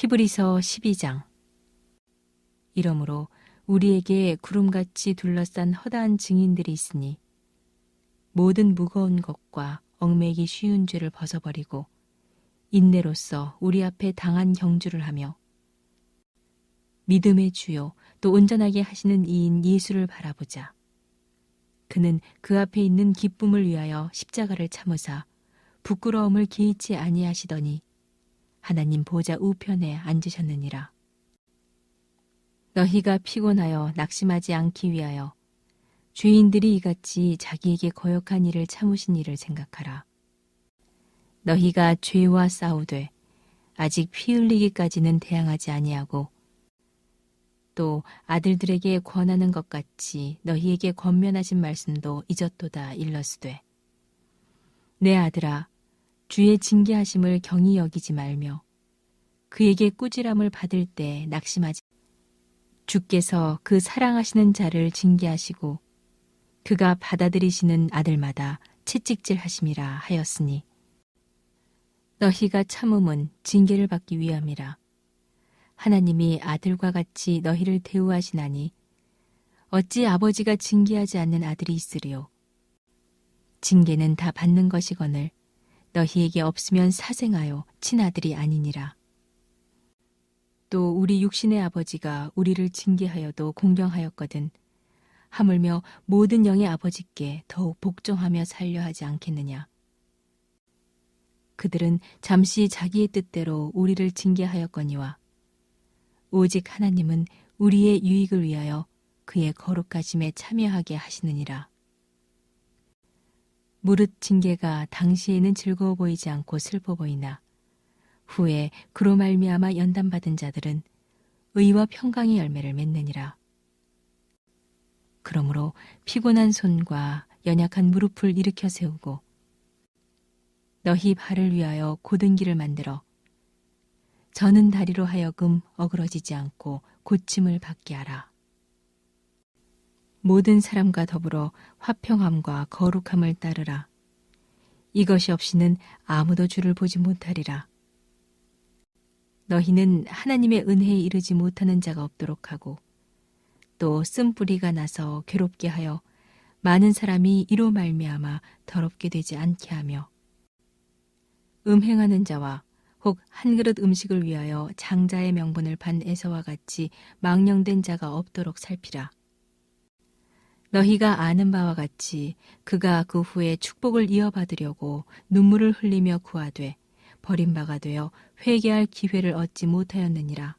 히브리서 12장. 이러므로 우리에게 구름같이 둘러싼 허다한 증인들이 있으니 모든 무거운 것과 얽매이기 쉬운 죄를 벗어버리고 인내로써 우리 앞에 당한 경주를 하며 믿음의 주요 또 온전하게 하시는 이인 예수를 바라보자. 그는 그 앞에 있는 기쁨을 위하여 십자가를 참으사 부끄러움을 개의치 아니하시더니 하나님 보좌 우편에 앉으셨느니라. 너희가 피곤하여 낙심하지 않기 위하여 죄인들이 이같이 자기에게 거역한 일을 참으신 일을 생각하라. 너희가 죄와 싸우되 아직 피 흘리기까지는 대항하지 아니하고 또 아들들에게 권하는 것 같이 너희에게 권면하신 말씀도 잊었도다 일러스되 내 아들아 주의 징계하심을 경히 여기지 말며 그에게 꾸지람을 받을 때 낙심하지. 주께서 그 사랑하시는 자를 징계하시고 그가 받아들이시는 아들마다 채찍질 하심이라 하였으니 너희가 참음은 징계를 받기 위함이라. 하나님이 아들과 같이 너희를 대우하시나니 어찌 아버지가 징계하지 않는 아들이 있으리요. 징계는 다 받는 것이거늘 너희에게 없으면 사생하여 친아들이 아니니라. 또 우리 육신의 아버지가 우리를 징계하여도 공경하였거든 하물며 모든 영의 아버지께 더욱 복종하며 살려 하지 않겠느냐. 그들은 잠시 자기의 뜻대로 우리를 징계하였거니와 오직 하나님은 우리의 유익을 위하여 그의 거룩하심에 참여하게 하시느니라. 무릇 징계가 당시에는 즐거워 보이지 않고 슬퍼 보이나 후에 그로 말미암아 연단받은 자들은 의와 평강의 열매를 맺느니라. 그러므로 피곤한 손과 연약한 무릎을 일으켜 세우고 너희 발을 위하여 곧은 길을 만들어 저는 다리로 하여금 어그러지지 않고 고침을 받게 하라. 모든 사람과 더불어 화평함과 거룩함을 따르라. 이것이 없이는 아무도 주를 보지 못하리라. 너희는 하나님의 은혜에 이르지 못하는 자가 없도록 하고 또 쓴뿌리가 나서 괴롭게 하여 많은 사람이 이로 말미암아 더럽게 되지 않게 하며 음행하는 자와 혹 한 그릇 음식을 위하여 장자의 명분을 판 에서와 같이 망령된 자가 없도록 살피라. 너희가 아는 바와 같이 그가 그 후에 축복을 이어받으려고 눈물을 흘리며 구하되 버림바가 되어 회개할 기회를 얻지 못하였느니라.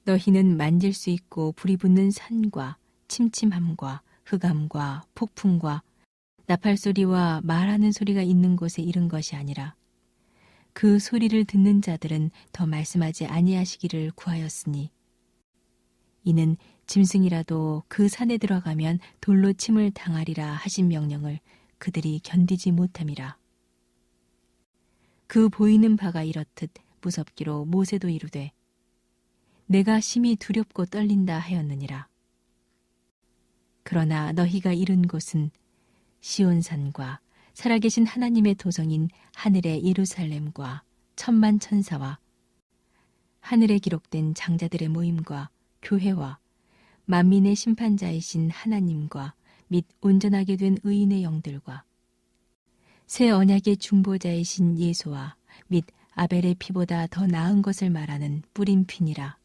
너희는 만질 수 있고 불이 붙는 산과 침침함과 흑암과 폭풍과 나팔소리와 말하는 소리가 있는 곳에 이른 것이 아니라 그 소리를 듣는 자들은 더 말씀하지 아니하시기를 구하였으니 이는 짐승이라도 그 산에 들어가면 돌로 침을 당하리라 하신 명령을 그들이 견디지 못함이라. 그 보이는 바가 이렇듯 무섭기로 모세도 이르되 내가 심히 두렵고 떨린다 하였느니라. 그러나 너희가 이른 곳은 시온산과 살아계신 하나님의 도성인 하늘의 예루살렘과 천만 천사와 하늘에 기록된 장자들의 모임과 교회와 만민의 심판자이신 하나님과 및 온전하게 된 의인의 영들과 새 언약의 중보자이신 예수와 및 아벨의 피보다 더 나은 것을 말하는 뿌린 피니라.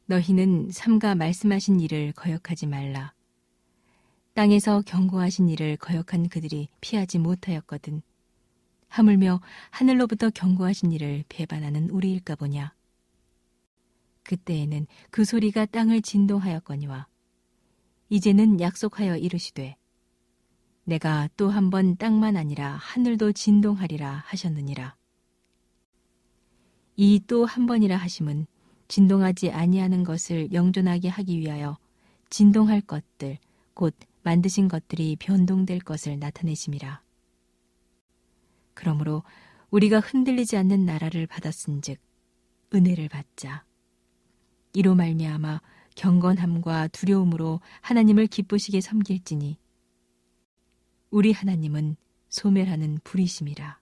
너희는 삼가 말씀하신 일을 거역하지 말라. 땅에서 경고하신 일을 거역한 그들이 피하지 못하였거든. 하물며 하늘로부터 경고하신 일을 배반하는 우리일까 보냐. 그때에는 그 소리가 땅을 진동하였거니와 이제는 약속하여 이르시되 내가 또 한 번 땅만 아니라 하늘도 진동하리라 하셨느니라. 이 또 한 번이라 하심은 진동하지 아니하는 것을 영존하게 하기 위하여 진동할 것들 곧 만드신 것들이 변동될 것을 나타내심이라. 그러므로 우리가 흔들리지 않는 나라를 받았은즉 은혜를 받자. 이로 말미암아 경건함과 두려움으로 하나님을 기쁘시게 섬길지니 우리 하나님은 소멸하는 불이심이라.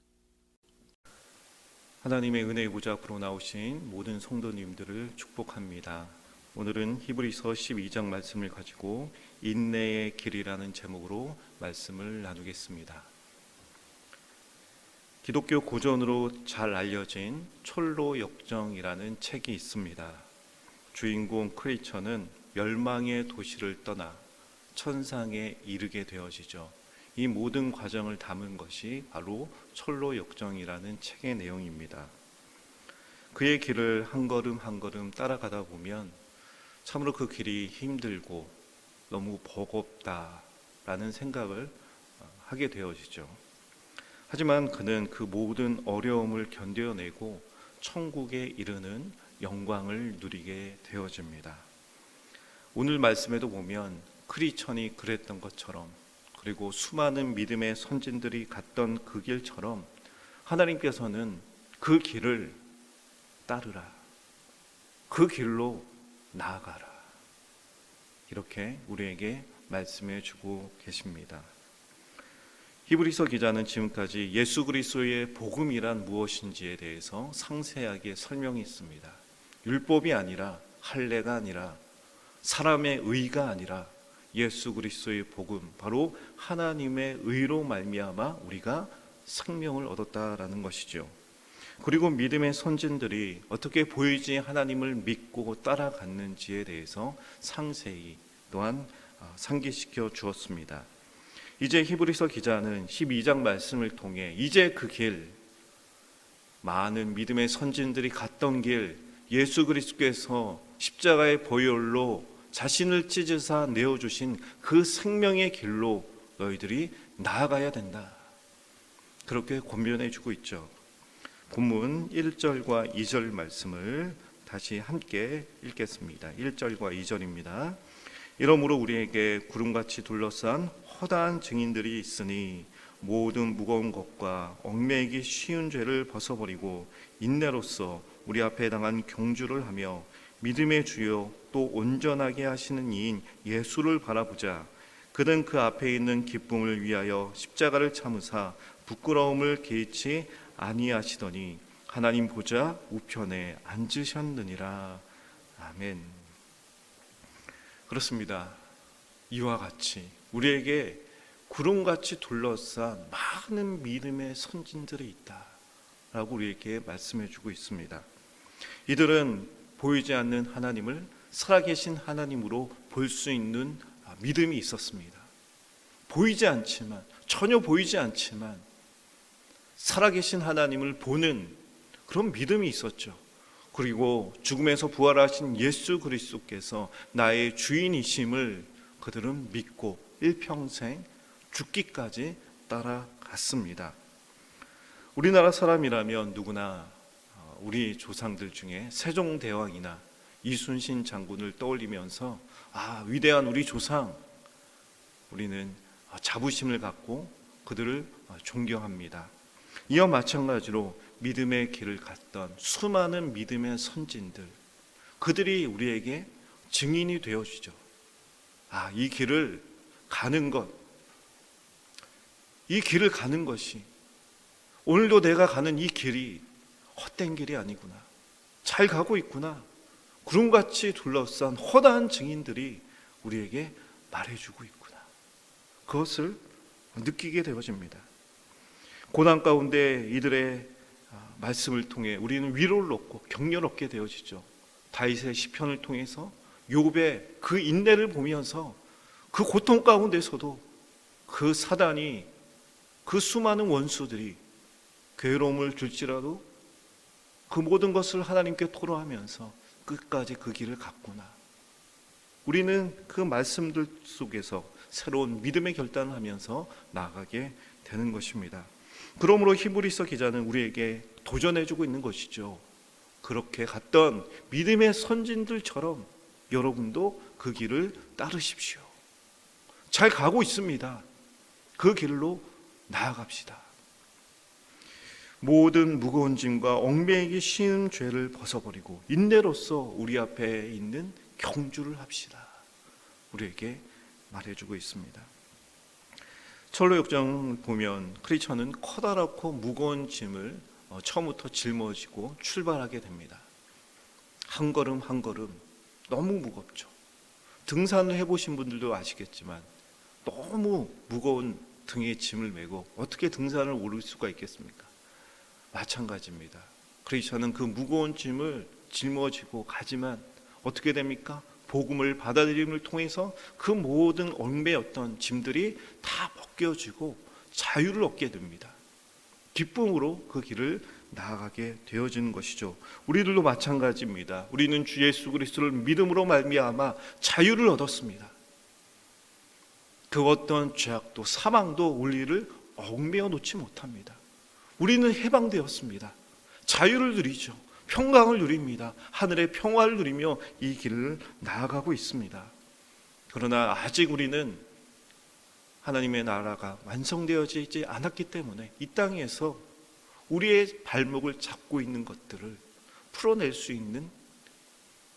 하나님의 은혜의 보좌 앞으로 나오신 모든 성도님들을 축복합니다. 오늘은 히브리서 12장 말씀을 가지고 인내의 길이라는 제목으로 말씀을 나누겠습니다. 기독교 고전으로 잘 알려진 철로 역정이라는 책이 있습니다. 주인공 크리처는 멸망의 도시를 떠나 천상에 이르게 되어지죠. 이 모든 과정을 담은 것이 바로 철로 역정이라는 책의 내용입니다. 그의 길을 한 걸음 한 걸음 따라가다 보면 참으로 그 길이 힘들고 너무 버겁다라는 생각을 하게 되어지죠. 하지만 그는 그 모든 어려움을 견뎌내고 천국에 이르는 영광을 누리게 되어집니다. 오늘 말씀에도 보면 크리천이 그랬던 것처럼, 그리고 수많은 믿음의 선진들이 갔던 그 길처럼 하나님께서는 그 길을 따르라, 그 길로 나아가라, 이렇게 우리에게 말씀해 주고 계십니다. 히브리서 기자는 지금까지 예수 그리스도의 복음이란 무엇인지에 대해서 상세하게 설명했습니다. 율법이 아니라, 할례가 아니라, 사람의 의가 아니라 예수 그리스도의 복음, 바로 하나님의 의로 말미암아 우리가 생명을 얻었다라는 것이죠. 그리고 믿음의 선진들이 어떻게 보이지 하나님을 믿고 따라갔는지에 대해서 상세히 또한 상기시켜 주었습니다. 이제 히브리서 기자는 12장 말씀을 통해 이제 그 길, 많은 믿음의 선진들이 갔던 길, 예수 그리스도께서 십자가의 보혈로 자신을 찢으사 내어주신 그 생명의 길로 너희들이 나아가야 된다, 그렇게 권면해 주고 있죠. 본문 1절과 2절 말씀을 다시 함께 읽겠습니다. 1절과 2절입니다. 이러므로 우리에게 구름같이 둘러싼 허다한 증인들이 있으니 모든 무거운 것과 얽매이기 쉬운 죄를 벗어버리고 인내로써 우리 앞에 당한 경주를 하며 믿음의 주요 또 온전하게 하시는 이인 예수를 바라보자. 그는 그 앞에 있는 기쁨을 위하여 십자가를 참으사 부끄러움을 개의치 아니하시더니 하나님 보좌 우편에 앉으셨느니라. 아멘. 그렇습니다. 이와 같이 우리에게 구름같이 둘러싼 많은 믿음의 선진들이 있다라고 우리에게 말씀해 주고 있습니다. 이들은 보이지 않는 하나님을 살아계신 하나님으로 볼 수 있는 믿음이 있었습니다. 보이지 않지만, 전혀 보이지 않지만 살아계신 하나님을 보는 그런 믿음이 있었죠. 그리고 죽음에서 부활하신 예수 그리스도께서 나의 주인이심을 그들은 믿고 일평생 죽기까지 따라갔습니다. 우리나라 사람이라면 누구나 우리 조상들 중에 세종대왕이나 이순신 장군을 떠올리면서 위대한 우리 조상, 우리는 자부심을 갖고 그들을 존경합니다. 이와 마찬가지로 믿음의 길을 갔던 수많은 믿음의 선진들, 그들이 우리에게 증인이 되어주죠. 이 길을 가는 것, 이 길을 가는 것이, 오늘도 내가 가는 이 길이 헛된 길이 아니구나, 잘 가고 있구나, 구름같이 둘러싼 허다한 증인들이 우리에게 말해주고 있구나, 그것을 느끼게 되어집니다. 고난 가운데 이들의 말씀을 통해 우리는 위로를 얻고 격려를 얻게 되어지죠. 다윗의 시편을 통해서 욥의 그 인내를 보면서 그 고통 가운데서도 그 사단이, 그 수많은 원수들이 괴로움을 줄지라도 그 모든 것을 하나님께 토로하면서 끝까지 그 길을 갔구나. 우리는 그 말씀들 속에서 새로운 믿음의 결단을 하면서 나아가게 되는 것입니다. 그러므로 히브리서 기자는 우리에게 도전해주고 있는 것이죠. 그렇게 갔던 믿음의 선진들처럼 여러분도 그 길을 따르십시오. 잘 가고 있습니다. 그 길로 나아갑시다. 모든 무거운 짐과 얽매이기 쉬운 죄를 벗어버리고 인내로써 우리 앞에 있는 경주를 합시다, 우리에게 말해주고 있습니다. 철로 역정을 보면 크리처는 커다랗고 무거운 짐을 처음부터 짊어지고 출발하게 됩니다. 한 걸음 한 걸음 너무 무겁죠. 등산을 해보신 분들도 아시겠지만 너무 무거운 등에 짐을 메고 어떻게 등산을 오를 수가 있겠습니까? 마찬가지입니다. 크리스천은 그 무거운 짐을 짊어지고 가지만 어떻게 됩니까? 복음을 받아들임을 통해서 그 모든 얽매였던 짐들이 다 벗겨지고 자유를 얻게 됩니다. 기쁨으로 그 길을 나아가게 되어지는 것이죠. 우리들도 마찬가지입니다. 우리는 주 예수 그리스도를 믿음으로 말미암아 자유를 얻었습니다. 그 어떤 죄악도 사망도 우리를 얽매어 놓지 못합니다. 우리는 해방되었습니다. 자유를 누리죠. 평강을 누립니다. 하늘의 평화를 누리며 이 길을 나아가고 있습니다. 그러나 아직 우리는 하나님의 나라가 완성되어지지 않았기 때문에 이 땅에서 우리의 발목을 잡고 있는 것들을 풀어낼 수 있는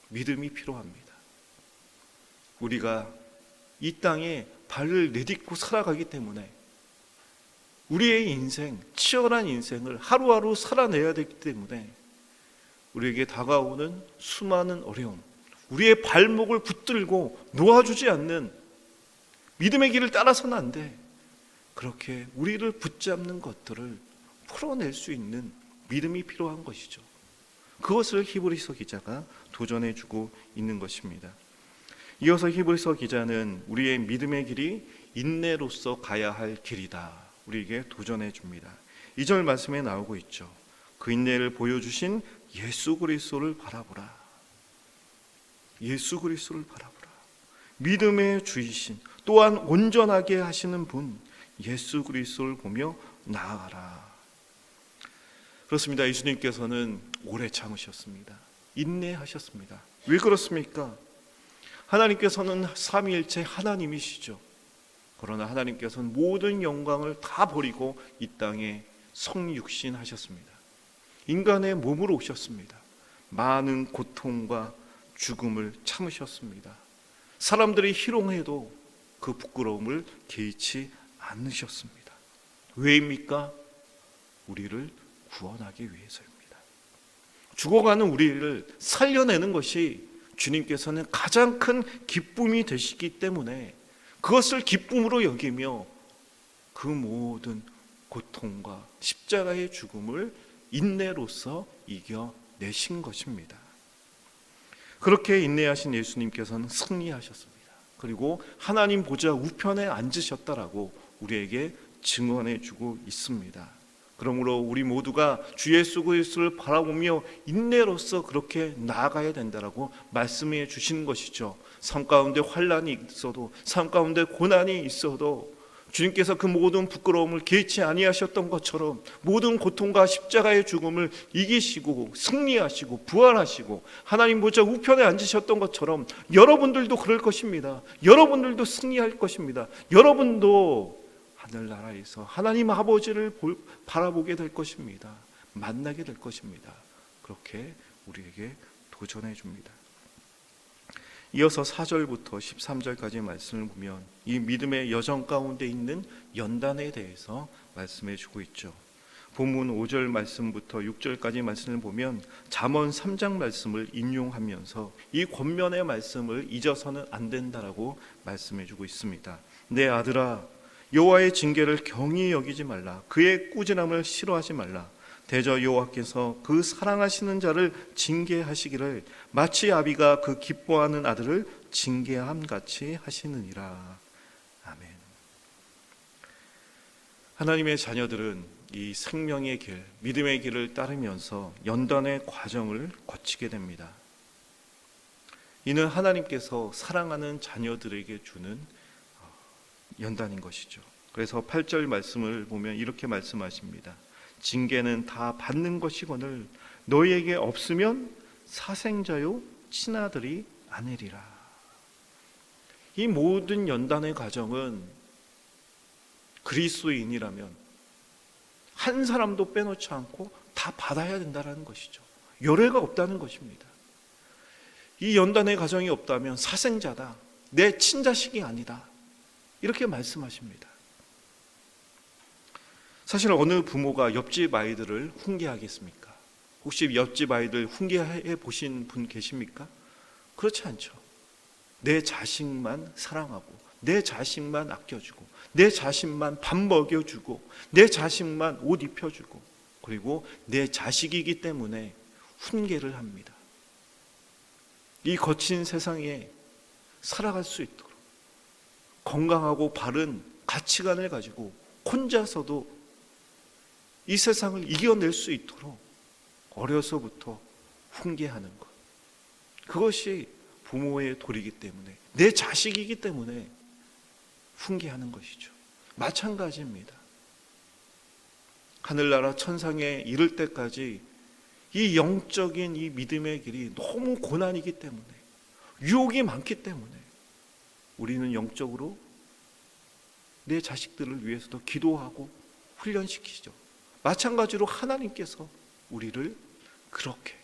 믿음이 필요합니다. 우리가 이 땅에 발을 내딛고 살아가기 때문에 우리의 인생, 치열한 인생을 하루하루 살아내야 되기 때문에 우리에게 다가오는 수많은 어려움, 우리의 발목을 붙들고 놓아주지 않는 믿음의 길을 따라서는 안 돼. 그렇게 우리를 붙잡는 것들을 풀어낼 수 있는 믿음이 필요한 것이죠. 그것을 히브리서 기자가 도전해주고 있는 것입니다. 이어서 히브리서 기자는 우리의 믿음의 길이 인내로서 가야 할 길이다, 우리에게 도전해 줍니다. 2절 말씀에 나오고 있죠. 그 인내를 보여주신 예수 그리스도를 바라보라. 예수 그리스도를 바라보라. 믿음의 주이신, 또한 온전하게 하시는 분 예수 그리스도를 보며 나아가라. 그렇습니다. 예수님께서는 오래 참으셨습니다. 인내하셨습니다. 왜 그렇습니까? 하나님께서는 삼위일체 하나님이시죠. 그러나 하나님께서는 모든 영광을 다 버리고 이 땅에 성육신하셨습니다. 인간의 몸으로 오셨습니다. 많은 고통과 죽음을 참으셨습니다. 사람들이 희롱해도 그 부끄러움을 개의치 않으셨습니다. 왜입니까? 우리를 구원하기 위해서입니다. 죽어가는 우리를 살려내는 것이 주님께서는 가장 큰 기쁨이 되시기 때문에 그것을 기쁨으로 여기며 그 모든 고통과 십자가의 죽음을 인내로서 이겨내신 것입니다. 그렇게 인내하신 예수님께서는 승리하셨습니다. 그리고 하나님 보좌 우편에 앉으셨다라고 우리에게 증언해 주고 있습니다. 그러므로 우리 모두가 주 예수 그리스도를 바라보며 인내로서 그렇게 나아가야 된다라고 말씀해 주시는 것이죠. 삶 가운데 환난이 있어도, 삶 가운데 고난이 있어도 주님께서 그 모든 부끄러움을 개의치 아니하셨던 것처럼 모든 고통과 십자가의 죽음을 이기시고 승리하시고 부활하시고 하나님 보좌 우편에 앉으셨던 것처럼 여러분들도 그럴 것입니다. 여러분들도 승리할 것입니다. 여러분도 하늘나라에서 하나님 아버지를 바라보게 될 것입니다. 만나게 될 것입니다. 그렇게 우리에게 도전해 줍니다. 이어서 4절부터 13절까지 말씀을 보면 이 믿음의 여정 가운데 있는 연단에 대해서 말씀해 주고 있죠. 본문 5절 말씀부터 6절까지 말씀을 보면 잠언 3장 말씀을 인용하면서 이 권면의 말씀을 잊어서는 안 된다라고 말씀해 주고 있습니다. 내 아들아, 여호와의 징계를 경히 여기지 말라. 그의 꾸지람을 싫어하지 말라. 대저 여호와께서 그 사랑하시는 자를 징계하시기를 마치 아비가 그 기뻐하는 아들을 징계함 같이 하시느니라. 아멘. 하나님의 자녀들은 이 생명의 길, 믿음의 길을 따르면서 연단의 과정을 거치게 됩니다. 이는 하나님께서 사랑하는 자녀들에게 주는 연단인 것이죠. 그래서 8절 말씀을 보면 이렇게 말씀하십니다. 징계는 다 받는 것이거늘 너희에게 없으면 사생자요 친아들이 아니리라. 이 모든 연단의 과정은 그리스도인이라면 한 사람도 빼놓지 않고 다 받아야 된다는 것이죠. 열애가 없다는 것입니다. 이 연단의 과정이 없다면 사생자다, 내 친자식이 아니다, 이렇게 말씀하십니다. 사실 어느 부모가 옆집 아이들을 훈계하겠습니까? 혹시 옆집 아이들 훈계해 보신 분 계십니까? 그렇지 않죠. 내 자식만 사랑하고, 내 자식만 아껴주고, 내 자식만 밥 먹여주고, 내 자식만 옷 입혀주고, 그리고 내 자식이기 때문에 훈계를 합니다. 이 거친 세상에 살아갈 수 있도록 건강하고 바른 가치관을 가지고 혼자서도 이 세상을 이겨낼 수 있도록 어려서부터 훈계하는 것, 그것이 부모의 도리이기 때문에, 내 자식이기 때문에 훈계하는 것이죠. 마찬가지입니다. 하늘나라 천상에 이를 때까지 이 영적인 이 믿음의 길이 너무 고난이기 때문에, 유혹이 많기 때문에 우리는 영적으로 내 자식들을 위해서도 기도하고 훈련시키죠. 마찬가지로 하나님께서 우리를 그렇게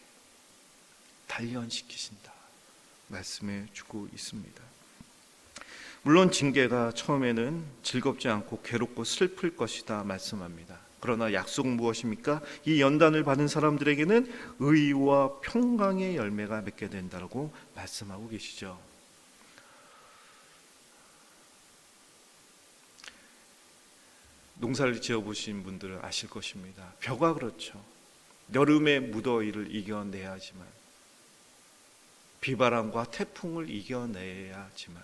단련시키신다 말씀해 주고 있습니다. 물론 징계가 처음에는 즐겁지 않고 괴롭고 슬플 것이다 말씀합니다. 그러나 약속은 무엇입니까? 이 연단을 받은 사람들에게는 의와 평강의 열매가 맺게 된다고 말씀하고 계시죠. 농사를 지어보신 분들은 아실 것입니다. 벼가 그렇죠. 여름의 무더위를 이겨내야지만, 비바람과 태풍을 이겨내야지만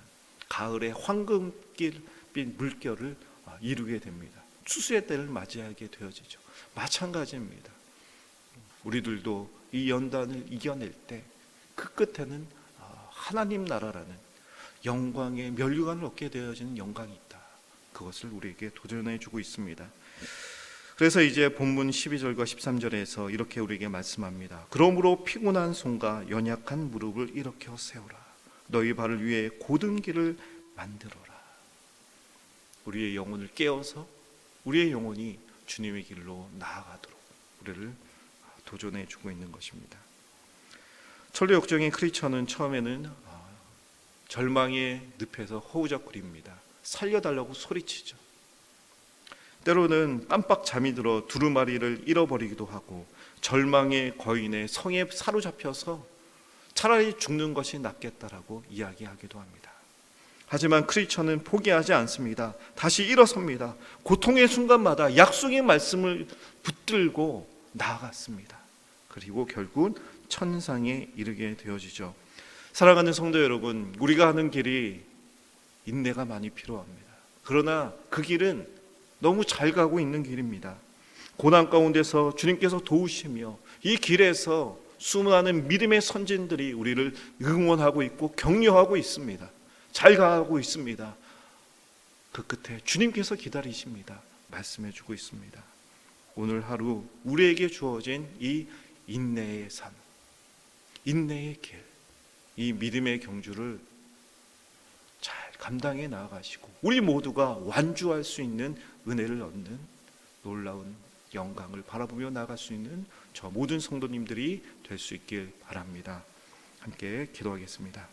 가을의 황금빛 물결을 이루게 됩니다. 추수의 때를 맞이하게 되어지죠. 마찬가지입니다. 우리들도 이 연단을 이겨낼 때 그 끝에는 하나님 나라라는 영광의 면류관을 얻게 되어지는 영광이 있다. 그것을 우리에게 도전해 주고 있습니다. 그래서 이제 본문 12절과 13절에서 이렇게 우리에게 말씀합니다. 그러므로 피곤한 손과 연약한 무릎을 일으켜 세우라. 너희 발을 위해 곧은 길을 만들어라. 우리의 영혼을 깨워서 우리의 영혼이 주님의 길로 나아가도록 우리를 도전해 주고 있는 것입니다. 천리 역정의 크리처는 처음에는 절망의 늪에서 허우적거립니다. 살려달라고 소리치죠. 때로는 깜빡 잠이 들어 두루마리를 잃어버리기도 하고, 절망의 거인의 성에 사로잡혀서 차라리 죽는 것이 낫겠다라고 이야기하기도 합니다. 하지만 크리처는 포기하지 않습니다. 다시 일어섭니다. 고통의 순간마다 약속의 말씀을 붙들고 나아갔습니다. 그리고 결국 천상에 이르게 되어지죠. 사랑하는 성도 여러분, 우리가 하는 길이 인내가 많이 필요합니다. 그러나 그 길은 너무 잘 가고 있는 길입니다. 고난 가운데서 주님께서 도우시며 이 길에서 수많은 믿음의 선진들이 우리를 응원하고 있고 격려하고 있습니다. 잘 가고 있습니다. 그 끝에 주님께서 기다리십니다. 말씀해 주고 있습니다. 오늘 하루 우리에게 주어진 이 인내의 삶, 인내의 길, 이 믿음의 경주를 잘 감당해 나아가시고 우리 모두가 완주할 수 있는 은혜를 얻는 놀라운 영광을 바라보며 나아갈 수 있는 저 모든 성도님들이 될 수 있길 바랍니다. 함께 기도하겠습니다.